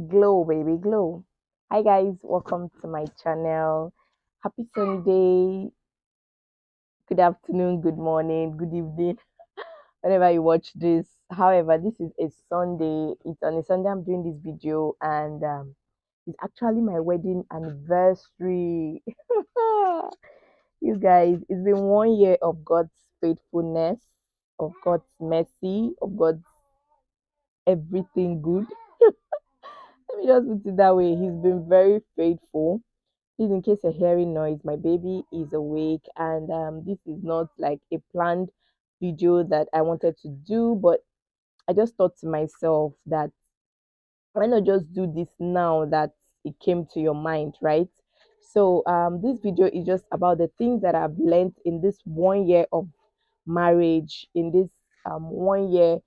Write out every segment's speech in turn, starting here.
Glow, baby, glow. Hi, guys, welcome to my channel. Happy Sunday. Good afternoon, good morning, good evening, whenever you watch this. However, this is a Sunday. It's on a Sunday I'm doing this video, and it's actually my wedding anniversary. You guys, it's been 1 year of God's faithfulness, of God's mercy, of God's everything good. Let me just put it that way. He's been very faithful. Please, in case you're hearing noise, my baby is awake, and this is not like a planned video that I wanted to do, but I just thought to myself that why not just do this now that it came to your mind, right? So, this video is just about the things that I've learned in this 1 year of marriage, in this 1 year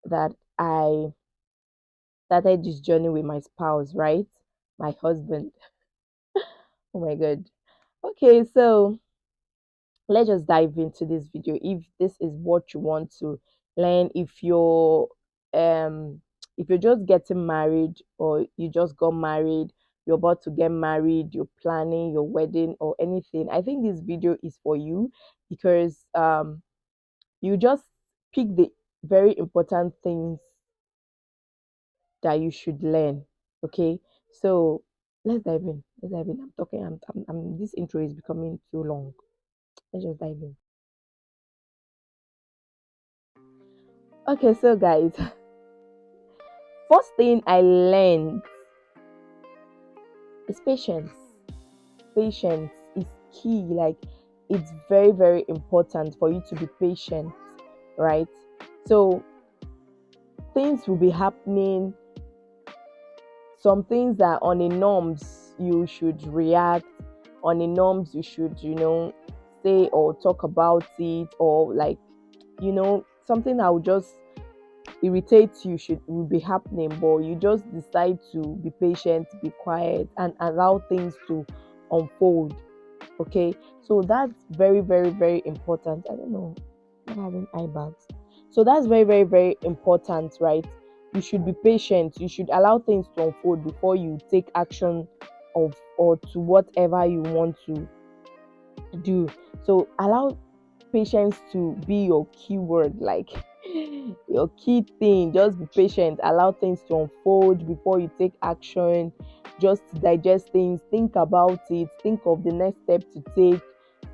that I started this journey with my spouse, right? My husband. Oh my God. Okay, so let's just dive into this video. If this is what you want to learn, um if you're just getting married, or you just got married, you're about to get married, you're planning your wedding or anything, I think this video is for you, because you just pick the very important things that you should learn. Okay, so let's dive in. I'm talking, this intro is becoming too long. Let's just dive in. Okay, so guys, first thing I learned is patience. Patience is key. Like, it's very, very important for you to be patient, right? So things will be happening. Some things that on the norms you should react, on the norms you should, say or talk about it, or like, something that will just irritates you should will be happening, but you just decide to be patient, be quiet, and allow things to unfold. Okay, so that's very, very, very important. I don't know, I'm having eye bags. So that's very, very, very important, right? You should be patient, you should allow things to unfold before you take action of or to whatever you want to do. So allow patience to be your keyword, like your key thing. Just be patient, allow things to unfold before you take action. Just digest things, think about it, think of the next step to take.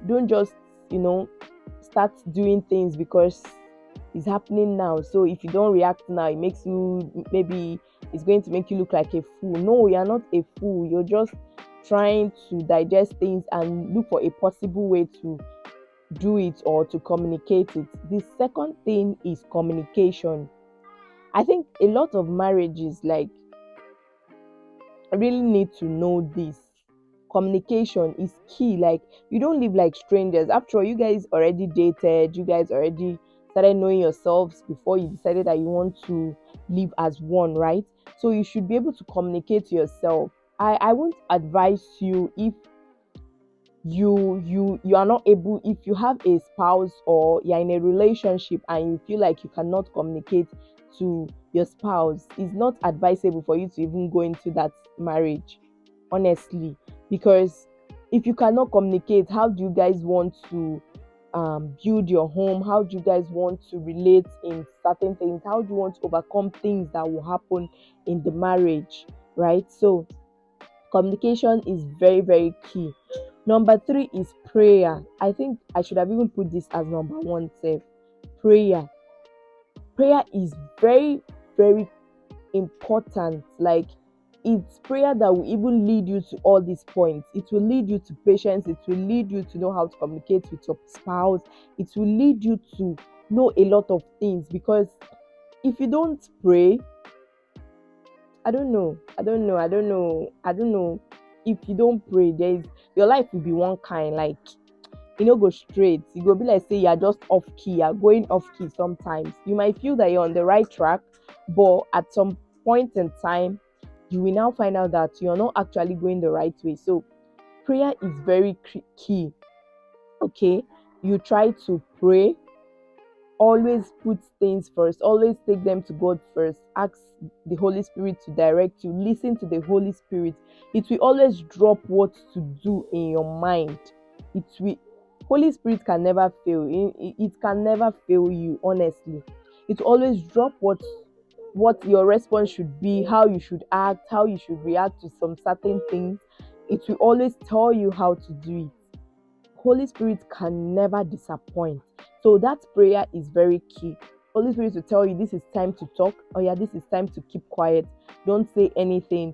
Don't just, you know, start doing things because it's happening now. So if you don't react now, it makes you, maybe it's going to make you look like a fool. No, you're not a fool. You're just trying to digest things and look for a possible way to do it or to communicate it. The second thing is communication. I think a lot of marriages, like, really need to know this. Communication is key. Like, you don't live like strangers. After all, you guys already dated, you guys already started knowing yourselves before you decided that you want to live as one, right? So you should be able to communicate to yourself. I won't advise you if you are not able, if you have a spouse or you're in a relationship and you feel like you cannot communicate to your spouse. It's not advisable for you to even go into that marriage, honestly, because if you cannot communicate, how do you guys want to build your home? How do you guys want to relate in certain things? How do you want to overcome things that will happen in the marriage, right? So communication is very, very key. Number three is prayer. I think I should have even put this as number one. Self prayer. Prayer is very, very important. Like, it's prayer that will even lead you to all these points. It will lead you to patience. It will lead you to know how to communicate with your spouse. It will lead you to know a lot of things, because if you don't pray, I don't know. If you don't pray, your life will be one kind, like, go straight. You go be like, say, you're just off key, you're going off key. Sometimes you might feel that you're on the right track, but at some point in time, you will now find out that you're not actually going the right way. So prayer is very key. Okay, you try to pray, Always put things first, always take them to God first. Ask the Holy Spirit to direct you, listen to the Holy Spirit. It will always drop what to do in your mind. It will Holy Spirit can never fail. It can never fail you, honestly. It will always drop what your response should be, how you should act, how you should react to some certain things. It will always tell you how to do it. Holy Spirit can never disappoint. So that prayer is very key. Holy Spirit will tell you this is time to talk, or yeah, this is time to keep quiet. Don't say anything.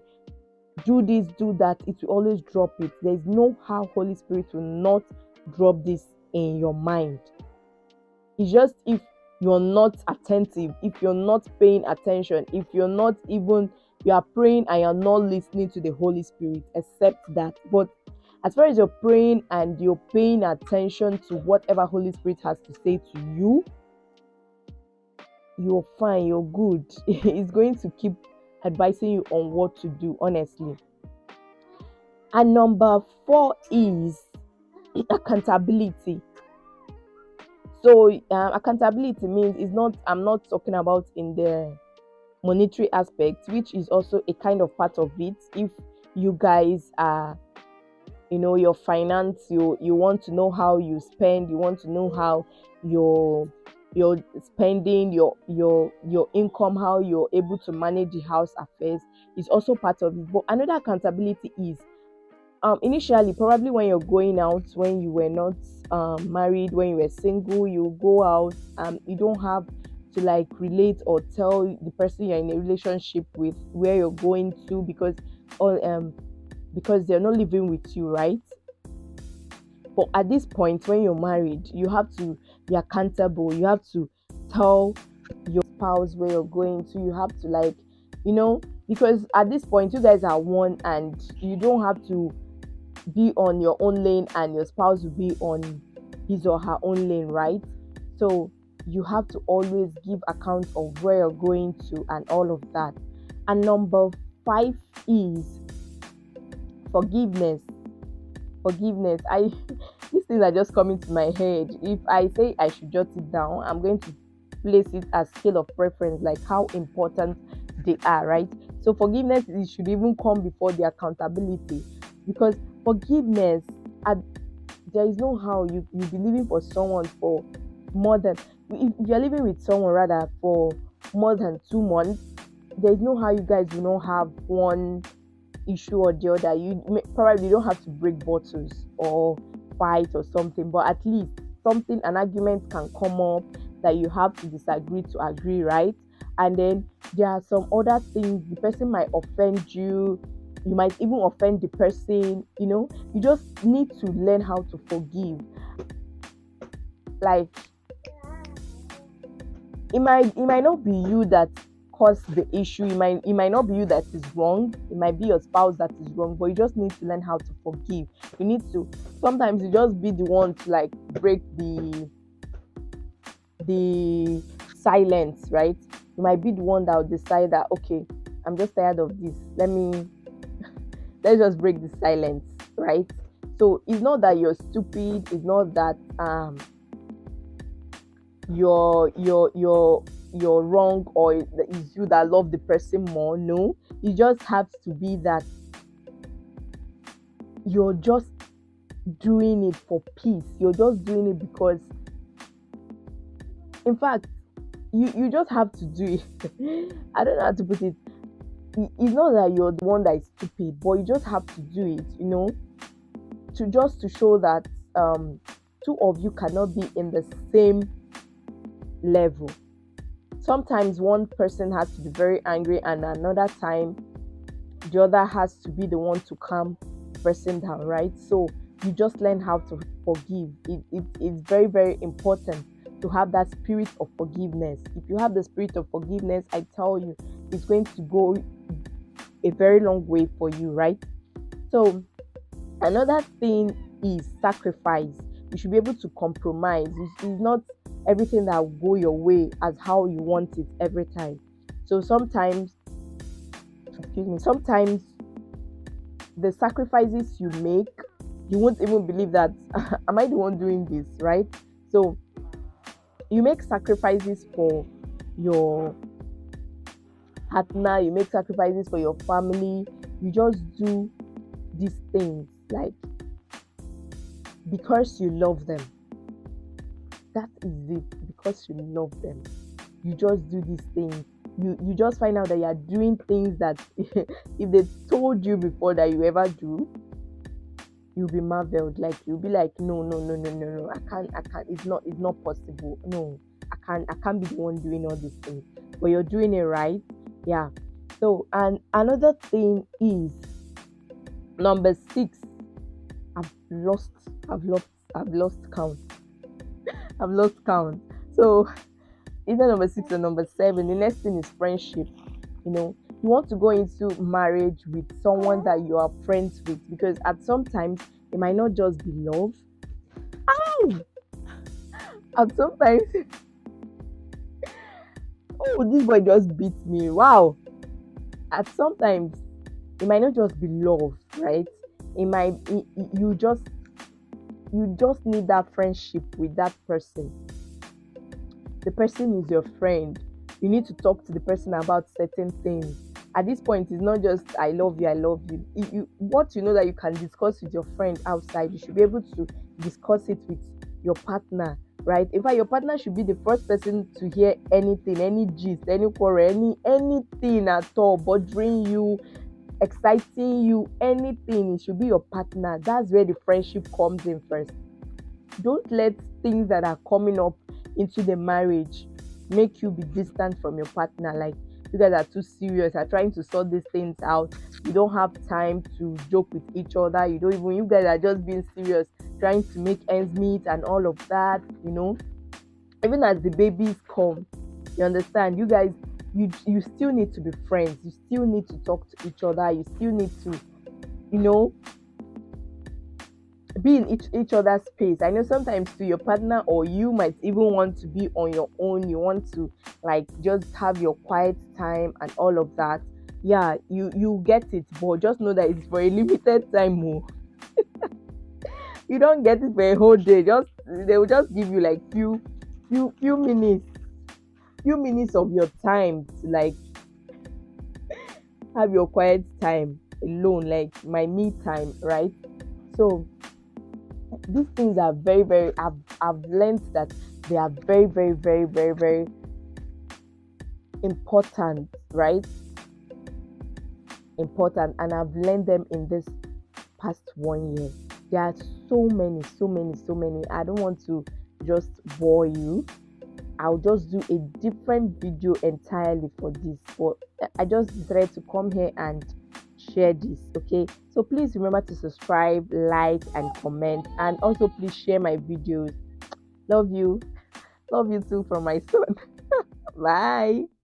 Do this, do that. It will always drop it. There is no how Holy Spirit will not drop this in your mind. It's just if you're not attentive, if you're not paying attention, if you're not even you are praying and you're not listening to the Holy Spirit, except that. But as far as you're praying and you're paying attention to whatever Holy Spirit has to say to you, you're fine, you're good. It's going to keep advising you on what to do, honestly. And number 4 is accountability. So accountability means it's not I'm not talking about in the monetary aspect, which is also a kind of part of it. If you guys are, your finance, you want to know how you spend, you want to know how your spending, your income, how you're able to manage the house affairs, is also part of it. But another accountability is initially, probably when you're going out, when you were not married, when you were single, you go out, you don't have to like relate or tell the person you're in a relationship with where you're going to, because they're not living with you, right? But at this point, when you're married, you have to be accountable. You have to tell your spouse where you're going to. You have to because at this point, you guys are one, and you don't have to be on your own lane and your spouse will be on his or her own lane, right? So you have to always give account of where you're going to and all of that. And number 5 is forgiveness. I These things are just coming to my head. If I say I should jot it down, I'm going to place it as scale of preference, like how important they are, right? So forgiveness, it should even come before the accountability, because forgiveness, there is no how you be living for someone for more than if you're living with someone rather for more than 2 months. There is no how you guys will not have one issue or the other. Probably don't have to break bottles or fight or something, but at least an argument can come up that you have to disagree to agree, right? And then there are some other things. The person might offend you. You might even offend the person. You just need to learn how to forgive. Like, it might not be you that caused the issue. It might not be you that is wrong. It might be your spouse that is wrong, but you just need to learn how to forgive. You need to sometimes you just be the one to like break the silence, right? You might be the one that will decide that, okay, I'm just tired of this. Let's just break the silence, right? So it's not that you're stupid. It's not that you're wrong, or it's you that love the person more. No, it just has to be that you're just doing it for peace. You're just doing it because, in fact, you just have to do it. I don't know how to put it. It's not that you're the one that is stupid, but you just have to do it, to show that two of you cannot be in the same level. Sometimes one person has to be very angry, and another time the other has to be the one to calm the person down, right? So you just learn how to forgive. It's very, very important to have that spirit of forgiveness. If you have the spirit of forgiveness, I tell you, it's going to go a very long way for you, right? So another thing is sacrifice. You should be able to compromise. It's not everything that will go your way as how you want it every time. So sometimes the sacrifices you make, you won't even believe that am I the one doing this, right? So You make sacrifices for your partner, you make sacrifices for your family. You just do these things like because you love them. That is it. Because you love them, you just do these things. You just find out that you are doing things that if they told you before that you ever do, you'll be marveled. Like you'll be like, no, no, no, no, no, no. I can't. It's not possible. No, I can't be the one doing all these things. But you're doing it right. Yeah. So, and another thing is number 6. I've lost. I've lost. I've lost count. I've lost count. So either number 6 or number 7. The next thing is friendship. You want to go into marriage with someone that you are friends with, because at some times it might not just be love. Ow! At sometimes, oh, this boy just beat me. Wow. At sometimes it might not just be love, right? It might you just need that friendship with that person. The person is your friend. You need to talk to the person about certain things. At this point, it's not just I love you, I love you. What you know that you can discuss with your friend outside, you should be able to discuss it with your partner, right? In fact, your partner should be the first person to hear anything, any gist, any quarrel, anything at all, bothering you, exciting you, anything. It should be your partner. That's where the friendship comes in first. Don't let things that are coming up into the marriage make you be distant from your partner. Like you guys are too serious, are trying to sort these things out. You don't have time to joke with each other. You guys are just being serious, trying to make ends meet and all of that. Even as the babies come, you understand, you guys, you still need to be friends. You still need to talk to each other. You still need to, you know be in each other's space. I know sometimes to your partner, or you might even want to be on your own. You want to like just have your quiet time and all of that. Yeah, you get it, but just know that it's for a limited time. Oh. You don't get it for a whole day. Just they will just give you like few minutes, of your time to like have your quiet time alone, like my me time, right? So these things are very, very, I've learned that they are very, very, very, very, very important, right? Important. And I've learned them in this past 1 year. There are so many, so many, so many. I don't want to just bore you. I'll just do a different video entirely for this. But I just decided to come here and share this. Okay, so please remember to subscribe, like, and comment, and also please share my videos. Love you too from my son. Bye.